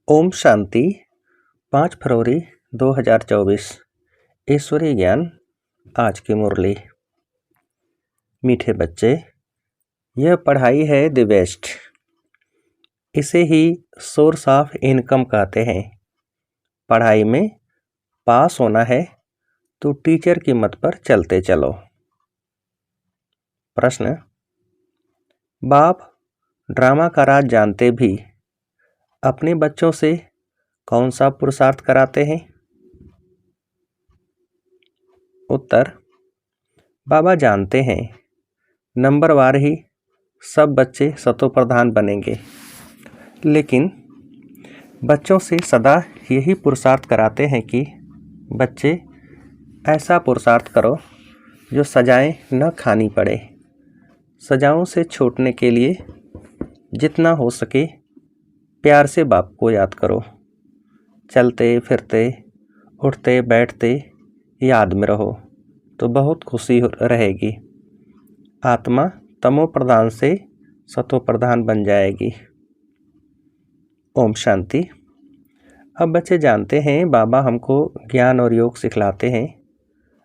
ओम शांति 5 फरवरी 2024 ईश्वरीय ज्ञान। आज की मुरली। मीठे बच्चे, यह पढ़ाई है द बेस्ट। इसे ही सोर्स ऑफ इनकम कहते हैं। पढ़ाई में पास होना है तो टीचर की मत पर चलते चलो। प्रश्न: बाप ड्रामा का राज जानते भी अपने बच्चों से कौन सा पुरुषार्थ कराते हैं? उत्तर: बाबा जानते हैं नंबरवार ही सब बच्चे सतोप्रधान बनेंगे, लेकिन बच्चों से सदा यही पुरुषार्थ कराते हैं कि बच्चे ऐसा पुरुषार्थ करो जो सजाएं न खानी पड़े। सजाओं से छूटने के लिए जितना हो सके प्यार से बाप को याद करो। चलते फिरते उठते बैठते याद में रहो तो बहुत खुशी रहेगी। आत्मा तमो प्रधान से सतो प्रधान बन जाएगी। ओम शांति। अब बच्चे जानते हैं बाबा हमको ज्ञान और योग सिखलाते हैं।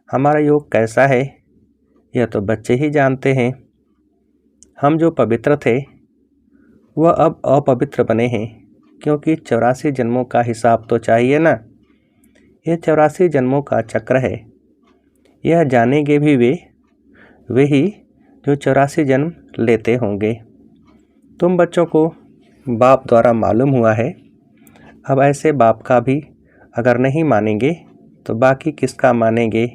हमारा योग कैसा है यह तो बच्चे ही जानते हैं। हम जो पवित्र थे वह अब अपवित्र बने हैं, क्योंकि 84 जन्मों का हिसाब तो चाहिए ना। यह 84 जन्मों का चक्र है। यह जानेंगे भी वे ही जो 84 जन्म लेते होंगे। तुम बच्चों को बाप द्वारा मालूम हुआ है। अब ऐसे बाप का भी अगर नहीं मानेंगे तो बाकी किसका मानेंगे?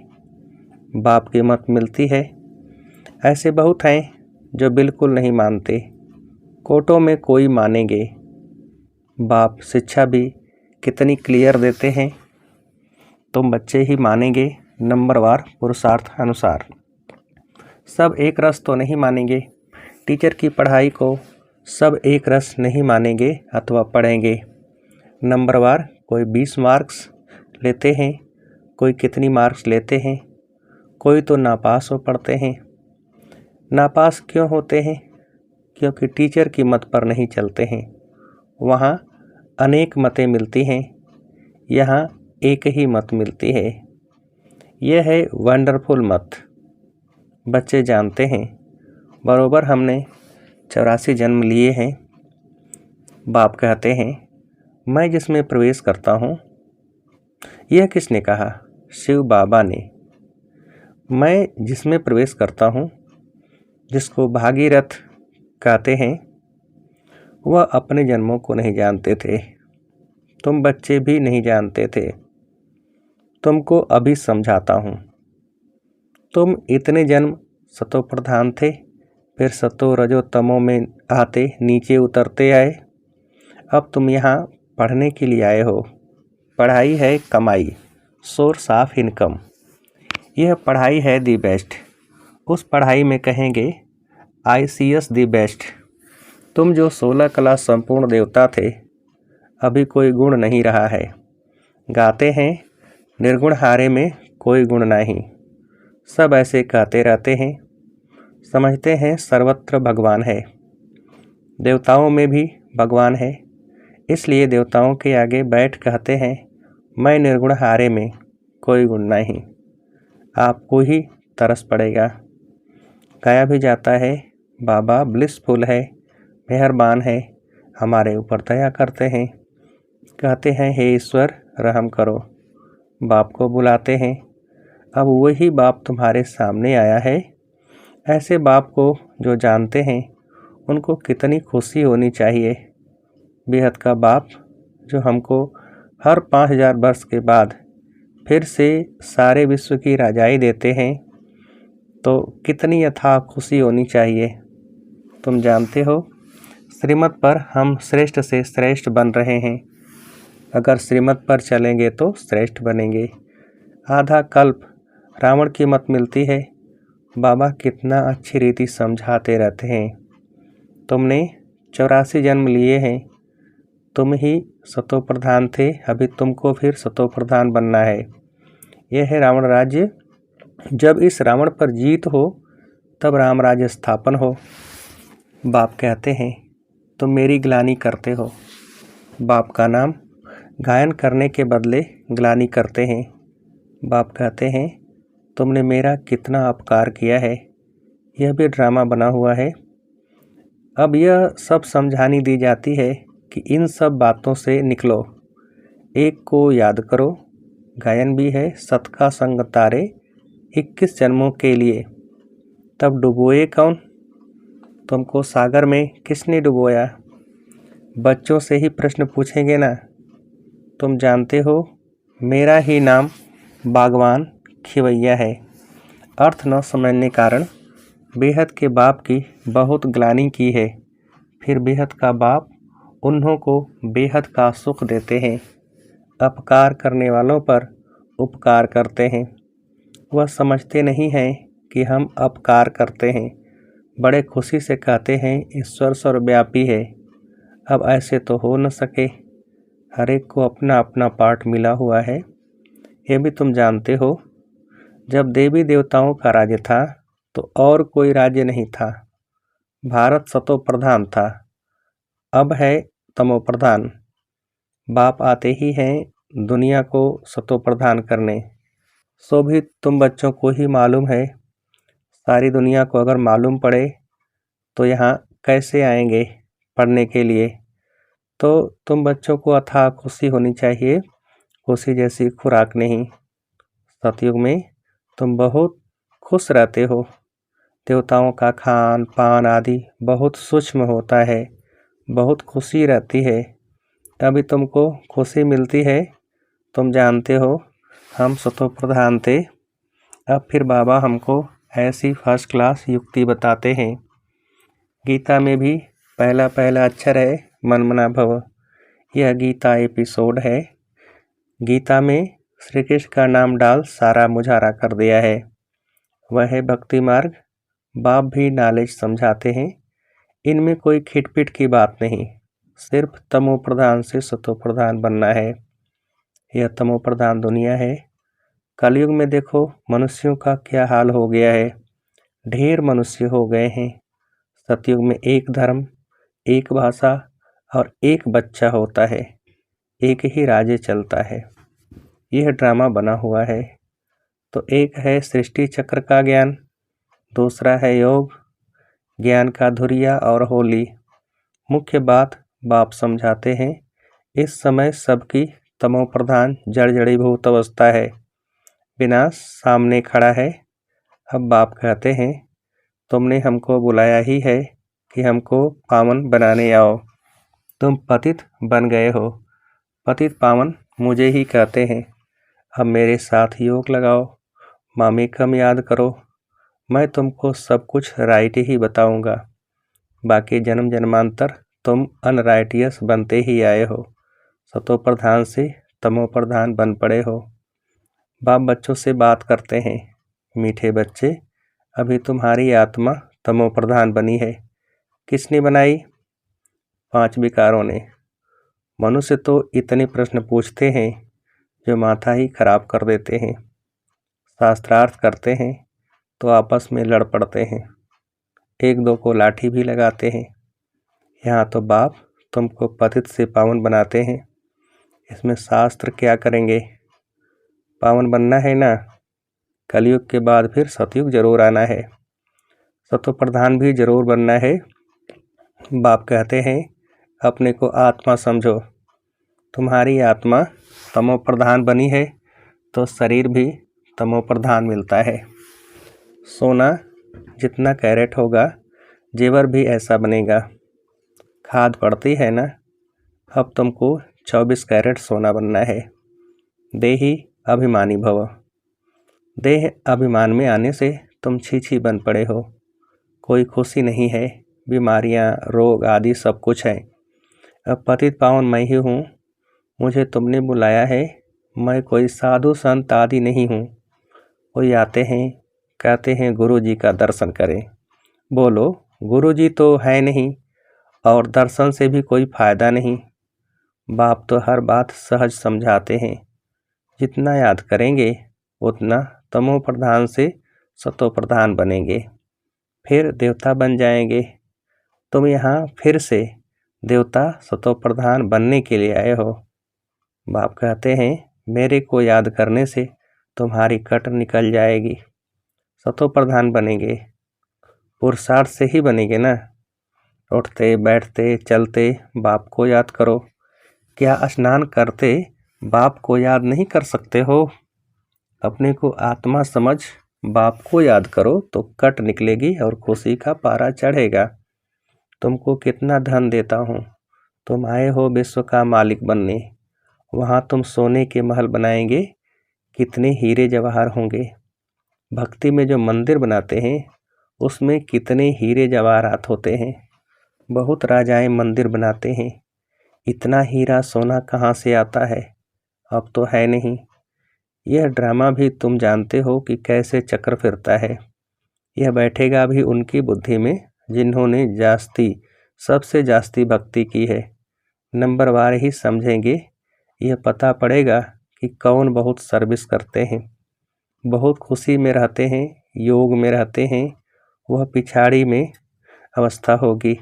बाप की मत मिलती है। ऐसे बहुत हैं जो बिल्कुल नहीं मानते। कोटों में कोई मानेंगे। बाप शिक्षा भी कितनी क्लियर देते हैं। तुम बच्चे ही मानेंगे नंबरवार पुरुषार्थ अनुसार। सब एक रस तो नहीं मानेंगे। टीचर की पढ़ाई को सब एक रस नहीं मानेंगे अथवा पढ़ेंगे। नंबरवार कोई 20 मार्क्स लेते हैं, कोई कितनी मार्क्स लेते हैं, कोई तो नापास हो पढ़ते हैं। नापास क्यों होते हैं? क्योंकि टीचर की मत पर नहीं चलते हैं। वहाँ अनेक मतें मिलती हैं, यहाँ एक ही मत मिलती है। यह है वंडरफुल मत। बच्चे जानते हैं बरोबर हमने 84 जन्म लिए हैं। बाप कहते हैं मैं जिसमें प्रवेश करता हूँ। यह किसने कहा? शिव बाबा ने। मैं जिसमें प्रवेश करता हूँ, जिसको भागीरथ कहते हैं, वह अपने जन्मों को नहीं जानते थे। तुम बच्चे भी नहीं जानते थे। तुमको अभी समझाता हूँ। तुम इतने जन्म सतो प्रधान थे, फिर सतो रजो तमो में आते नीचे उतरते आए। अब तुम यहाँ पढ़ने के लिए आए हो। पढ़ाई है कमाई, सोर्स ऑफ इनकम। यह पढ़ाई है दी बेस्ट। उस पढ़ाई में कहेंगे ICS दी बेस्ट। तुम जो 16 कला संपूर्ण देवता थे, अभी कोई गुण नहीं रहा है। गाते हैं निर्गुण हारे में कोई गुण नहीं। सब ऐसे कहते रहते हैं। समझते हैं सर्वत्र भगवान है। देवताओं में भी भगवान है, इसलिए देवताओं के आगे बैठ कहते हैं मैं निर्गुण हारे में कोई गुण नहीं। आपको ही तरस पड़ेगा। गाया भी जाता है बाबा ब्लिसफुल है, मेहरबान है, हमारे ऊपर दया करते हैं। कहते हैं हे ईश्वर रहम करो। बाप को बुलाते हैं। अब वही बाप तुम्हारे सामने आया है। ऐसे बाप को जो जानते हैं उनको कितनी खुशी होनी चाहिए। बेहद का बाप जो हमको हर 5000 वर्ष के बाद फिर से सारे विश्व की राजाई देते हैं, तो कितनी अथाह खुशी होनी चाहिए। तुम जानते हो श्रीमत पर हम श्रेष्ठ से श्रेष्ठ बन रहे हैं। अगर श्रीमत पर चलेंगे तो श्रेष्ठ बनेंगे। आधा कल्प रावण की मत मिलती है। बाबा कितना अच्छी रीति समझाते रहते हैं। तुमने 84 जन्म लिए हैं। तुम ही सतो प्रधान थे, अभी तुमको फिर सतो प्रधान बनना है। यह है रावण राज्य। जब इस रावण पर जीत हो तब राम राज्य स्थापन हो। बाप कहते हैं तुम मेरी ग्लानि करते हो। बाप का नाम गायन करने के बदले ग्लानि करते हैं। बाप कहते हैं, तुमने मेरा कितना अपकार किया है। यह भी ड्रामा बना हुआ है। अब यह सब समझानी दी जाती है कि इन सब बातों से निकलो, एक को याद करो। गायन भी है सत का संग तारे 21 जन्मों के लिए। तब डुबोए कौन? तुमको सागर में किसने डुबोया? बच्चों से ही प्रश्न पूछेंगे ना। तुम जानते हो मेरा ही नाम बागवान खिवैया है। अर्थ न समझने कारण बेहद के बाप की बहुत ग्लानि की है। फिर बेहद का बाप उन्हों को बेहद का सुख देते हैं। अपकार करने वालों पर उपकार करते हैं। वह समझते नहीं हैं कि हम अपकार करते हैं। बड़े खुशी से कहते हैं ईश्वर सर्वव्यापी है। अब ऐसे तो हो न सके। हर एक को अपना अपना पाठ मिला हुआ है। यह भी तुम जानते हो, जब देवी देवताओं का राज्य था तो और कोई राज्य नहीं था। भारत सतो प्रधान था, अब है तमो प्रधान। बाप आते ही हैं दुनिया को सतो प्रधान करने। सो भी तुम बच्चों को ही मालूम है। सारी दुनिया को अगर मालूम पड़े तो यहाँ कैसे आएंगे पढ़ने के लिए। तो तुम बच्चों को अथाह खुशी होनी चाहिए, खुशी जैसी खुराक नहीं। सतयुग में तुम बहुत खुश रहते हो। देवताओं का खान पान आदि बहुत सूक्ष्म होता है, बहुत खुशी रहती है, तभी तुमको खुशी मिलती है। तुम जानते हो हम सतो प्रधान थे। अब फिर बाबा हमको ऐसी फर्स्ट क्लास युक्ति बताते हैं। गीता में भी पहला पहला अक्षर है मनमना भव। यह गीता एपिसोड है। गीता में श्री कृष्ण का नाम डाल सारा मुझारा कर दिया है। वह है भक्ति मार्ग। बाप भी नॉलेज समझाते हैं। इनमें कोई खिटपिट की बात नहीं, सिर्फ तमो प्रधान से सतो प्रधान बनना है। यह तमो प्रधान दुनिया है। कलयुग में देखो मनुष्यों का क्या हाल हो गया है। ढेर मनुष्य हो गए हैं। सतयुग में एक धर्म, एक भाषा और एक बच्चा होता है। एक ही राज्य चलता है। यह ड्रामा बना हुआ है। तो एक है सृष्टि चक्र का ज्ञान, दूसरा है योग, ज्ञान का धुरिया और होली। मुख्य बात बाप समझाते हैं। इस समय सबकी तमो प्रधान जड़ जड़ीभूत अवस्था है। विनाश सामने खड़ा है। अब बाप कहते हैं तुमने हमको बुलाया ही है कि हमको पावन बनाने आओ। तुम पतित बन गए हो। पतित पावन मुझे ही कहते हैं। अब मेरे साथ योग लगाओ, मामेकम याद करो। मैं तुमको सब कुछ राइट ही बताऊंगा। बाकी जन्म जन्मांतर तुम अनराइटियस बनते ही आए हो। सतो प्रधान से तमो प्रधान बन पड़े हो। बाप बच्चों से बात करते हैं। मीठे बच्चे, अभी तुम्हारी आत्मा तमो प्रधान बनी है। किसने बनाई? 5 विकारों ने। मनुष्य तो इतने प्रश्न पूछते हैं जो माथा ही खराब कर देते हैं। शास्त्रार्थ करते हैं तो आपस में लड़ पड़ते हैं, एक दो को लाठी भी लगाते हैं। यहाँ तो बाप तुमको पतित से पावन बनाते हैं। इसमें शास्त्र क्या करेंगे? पावन बनना है ना। कलयुग के बाद फिर सतयुग जरूर आना है। सतो प्रधान भी जरूर बनना है। बाप कहते हैं अपने को आत्मा समझो। तुम्हारी आत्मा तमो प्रधान बनी है तो शरीर भी तमो प्रधान मिलता है। सोना जितना कैरेट होगा जेवर भी ऐसा बनेगा। खाद पड़ती है ना। अब तुमको 24 कैरेट सोना बनना है। देही अभिमानी भव। देह अभिमान में आने से तुम छीछी बन पड़े हो। कोई खुशी नहीं है। बीमारियां, रोग आदि सब कुछ है। अब पतित पावन मैं ही हूँ। मुझे तुमने बुलाया है। मैं कोई साधु संत आदि नहीं हूँ। कोई आते हैं कहते हैं गुरु जी का दर्शन करें। बोलो गुरु जी तो है नहीं और दर्शन से भी कोई फायदा नहीं। बाप तो हर बात सहज समझाते हैं। जितना याद करेंगे उतना तमो प्रधान से सतो प्रधान बनेंगे, फिर देवता बन जाएंगे। तुम यहाँ फिर से देवता सतो प्रधान बनने के लिए आए हो। बाप कहते हैं मेरे को याद करने से तुम्हारी कट निकल जाएगी, सतो प्रधान बनेंगे। पुरुषार्थ से ही बनेंगे ना। उठते बैठते चलते बाप को याद करो। क्या स्नान करते बाप को याद नहीं कर सकते हो? अपने को आत्मा समझ बाप को याद करो तो कट निकलेगी और खुशी का पारा चढ़ेगा। तुमको कितना धन देता हूँ, तुम आए हो विश्व का मालिक बनने। वहाँ तुम सोने के महल बनाएंगे, कितने हीरे जवाहर होंगे। भक्ति में जो मंदिर बनाते हैं उसमें कितने हीरे जवाहरात होते हैं। बहुत राजाएं मंदिर बनाते हैं, इतना हीरा सोना कहाँ से आता है? अब तो है नहीं। यह ड्रामा भी तुम जानते हो कि कैसे चक्र फिरता है। यह बैठेगा भी उनकी बुद्धि में जिन्होंने सबसे जास्ती भक्ति की है। नंबरवार ही समझेंगे। यह पता पड़ेगा कि कौन बहुत सर्विस करते हैं, बहुत खुशी में रहते हैं, योग में रहते हैं। वह पिछाड़ी में अवस्था होगी।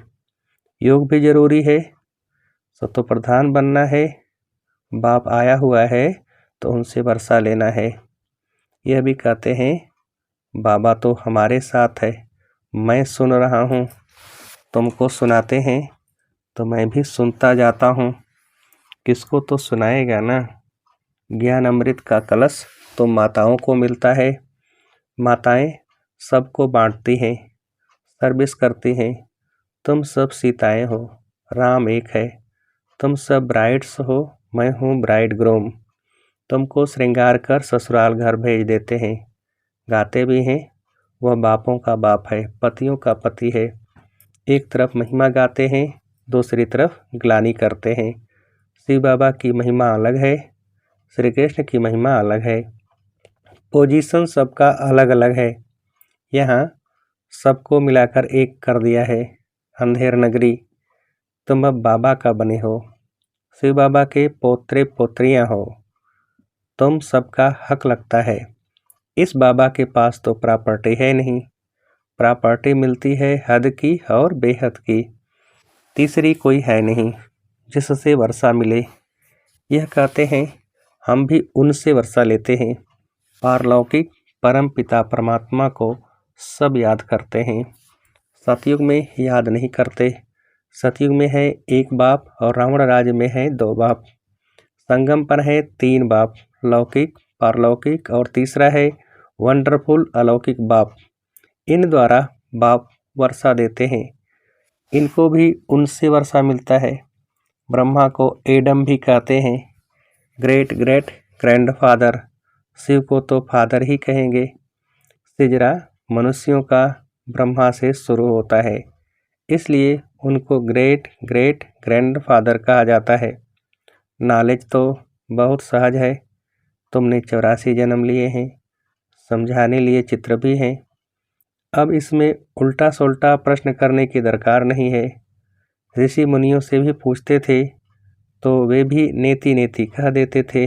योग भी जरूरी है। सतो प्रधान बनना है। बाप आया हुआ है तो उनसे वर्षा लेना है। यह भी कहते हैं बाबा तो हमारे साथ है, मैं सुन रहा हूँ। तुमको सुनाते हैं तो मैं भी सुनता जाता हूँ। किसको तो सुनाएगा ना। ज्ञान अमृत का कलश तो माताओं को मिलता है। माताएं सबको बांटती हैं, सर्विस करती हैं। तुम सब सीताएं हो, राम एक है। तुम सब ब्राइड्स हो, मैं हूँ ब्राइड ग्रूम। तुमको श्रृंगार कर ससुराल घर भेज देते हैं। गाते भी हैं वह बापों का बाप है, पतियों का पति है। एक तरफ महिमा गाते हैं, दूसरी तरफ ग्लानि करते हैं। शिव बाबा की महिमा अलग है, श्री कृष्ण की महिमा अलग है। पोजीशन सबका अलग अलग है। यहाँ सबको मिलाकर एक कर दिया है। अंधेर नगरी, तुम अब बाबा का बने हो, शिव बाबा के पोत्रे पोत्रियां हो। तुम सबका हक लगता है। इस बाबा के पास तो प्रॉपर्टी है नहीं। प्रॉपर्टी मिलती है हद की और बेहद की, तीसरी कोई है नहीं जिससे वर्षा मिले। यह कहते हैं हम भी उनसे वर्षा लेते हैं। पारलौकिक परम पिता परमात्मा को सब याद करते हैं। सतयुग में याद नहीं करते। सतयुग में है एक बाप और रावण राज्य में है दो बाप। संगम पर है तीन बाप, लौकिक, पारलौकिक और तीसरा है वंडरफुल अलौकिक बाप। इन द्वारा बाप वर्षा देते हैं। इनको भी उनसे वर्षा मिलता है। ब्रह्मा को एडम भी कहते हैं, ग्रेट ग्रेट ग्रैंडफादर। शिव को तो फादर ही कहेंगे। सिजरा मनुष्यों का ब्रह्मा से शुरू होता है, इसलिए उनको ग्रेट ग्रेट ग्रैंडफादर कहा जाता है। नॉलेज तो बहुत सहज है। तुमने 84 जन्म लिए हैं, समझाने लिए चित्र भी हैं। अब इसमें उल्टा सुल्टा प्रश्न करने की दरकार नहीं है। ऋषि मुनियों से भी पूछते थे तो वे भी नेति नेति कह देते थे।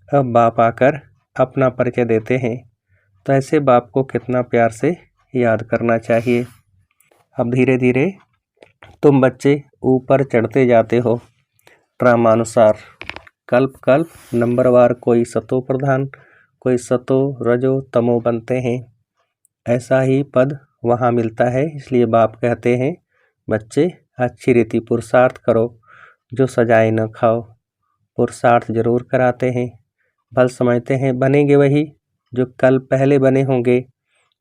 अब बाप आकर अपना परिचय देते हैं तो ऐसे बाप को कितना प्यार से याद करना चाहिए। अब धीरे धीरे तुम बच्चे ऊपर चढ़ते जाते हो क्रमानुसार। कल्प कल्प नंबरवार कोई सतो प्रधान, कोई सतो रजो तमो बनते हैं। ऐसा ही पद वहाँ मिलता है। इसलिए बाप कहते हैं बच्चे अच्छी रीति पुरुषार्थ करो, जो सजाए न खाओ। पुरुषार्थ जरूर कराते हैं। भल समझते हैं बनेंगे वही जो कल पहले बने होंगे,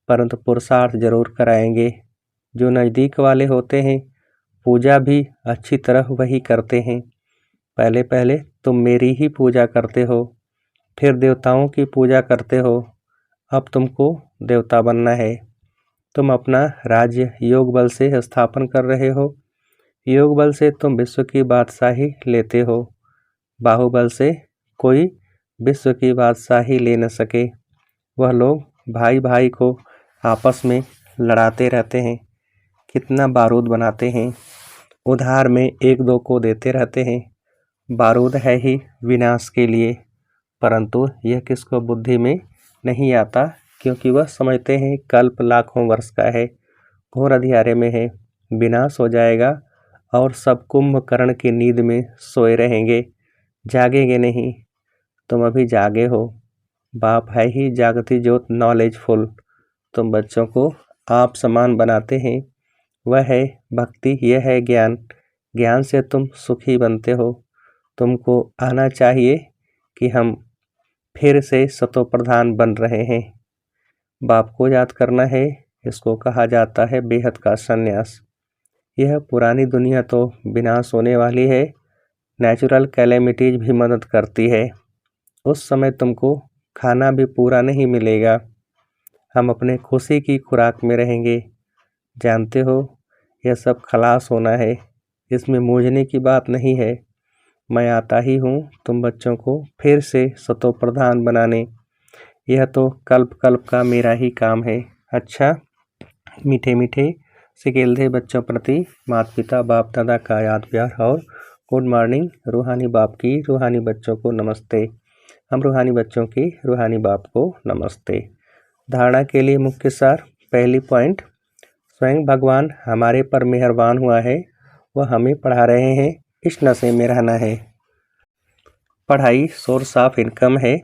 परंतु पुरुषार्थ जरूर कराएंगे। जो नज़दीक वाले होते हैं पूजा भी अच्छी तरह वही करते हैं। पहले पहले तुम मेरी ही पूजा करते हो, फिर देवताओं की पूजा करते हो। अब तुमको देवता बनना है। तुम अपना राज्य योग बल से स्थापन कर रहे हो। योग बल से तुम विश्व की बादशाही लेते हो। बाहुबल से कोई विश्व की बादशाही ले न सके। वह लोग भाई भाई को आपस में लड़ाते रहते हैं, कितना बारूद बनाते हैं, उधार में एक दो को देते रहते हैं। बारूद है ही विनाश के लिए, परंतु यह किसको बुद्धि में नहीं आता, क्योंकि वह समझते हैं कल्प लाखों वर्ष का है, घोर अंधियारे में है, विनाश हो जाएगा और सब कुंभकर्ण की नींद में सोए रहेंगे, जागेंगे नहीं। तुम अभी जागे हो। बाप है ही जागती ज्योत नॉलेजफुल। तुम बच्चों को आप समान बनाते हैं। वह है भक्ति, यह है ज्ञान। ज्ञान से तुम सुखी बनते हो। तुमको आना चाहिए कि हम फिर से सतो प्रधान बन रहे हैं। बाप को याद करना है, इसको कहा जाता है बेहद का संन्यास। यह पुरानी दुनिया तो विनाश होने वाली है, नेचुरल कैलेमिटीज भी मदद करती है। उस समय तुमको खाना भी पूरा नहीं मिलेगा। हम अपने खुशी की खुराक में रहेंगे। जानते हो, यह सब खलास होना है, इसमें मूझने की बात नहीं है। मैं आता ही हूँ तुम बच्चों को फिर से सतो प्रधान बनाने। यह तो कल्प कल्प का मेरा ही काम है। अच्छा, मीठे मीठे सिकेल्दे बच्चों प्रति माता पिता बाप दादा का याद प्यार और गुड मॉर्निंग। रूहानी बाप की रूहानी बच्चों को नमस्ते। हम रूहानी बच्चों की रूहानी बाप को नमस्ते। धारणा के लिए मुख्य सार। पहली पॉइंट, स्वयं भगवान हमारे पर मेहरबान हुआ है, वह हमें पढ़ा रहे हैं, इस नशे में रहना है। पढ़ाई सोर्स ऑफ इनकम है,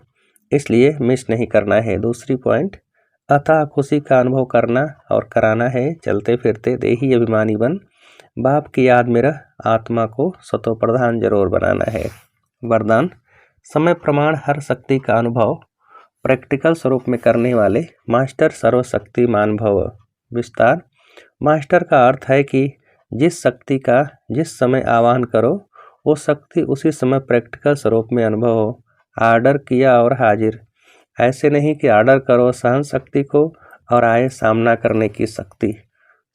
इसलिए मिस नहीं करना है। दूसरी पॉइंट, अतः खुशी का अनुभव करना और कराना है। चलते फिरते देही अभिमानी बन बाप की याद में रह आत्मा को सतो प्रधान जरूर बनाना है। वरदान, समय प्रमाण हर शक्ति का अनुभव प्रैक्टिकल स्वरूप में करने वाले मास्टर सर्वशक्तिमान भव। विस्तार, मास्टर का अर्थ है कि जिस शक्ति का जिस समय आह्वान करो वो शक्ति उसी समय प्रैक्टिकल स्वरूप में अनुभव हो। आर्डर किया और हाजिर। ऐसे नहीं कि आर्डर करो सहन शक्ति को और आए सामना करने की शक्ति,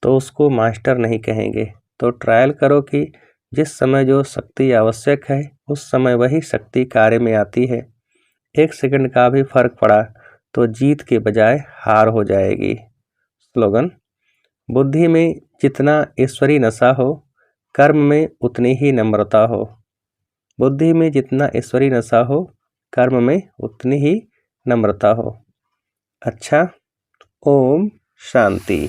तो उसको मास्टर नहीं कहेंगे। तो ट्रायल करो कि जिस समय जो शक्ति आवश्यक है उस समय वही शक्ति कार्य में आती है। 1 सेकंड का भी फर्क पड़ा तो जीत के बजाय हार हो जाएगी। स्लोगन, बुद्धि में जितना ईश्वरी नशा हो, कर्म में उतनी ही नम्रता हो। बुद्धि में जितना ईश्वरी नशा हो, कर्म में उतनी ही नम्रता हो। अच्छा, ओम शांति।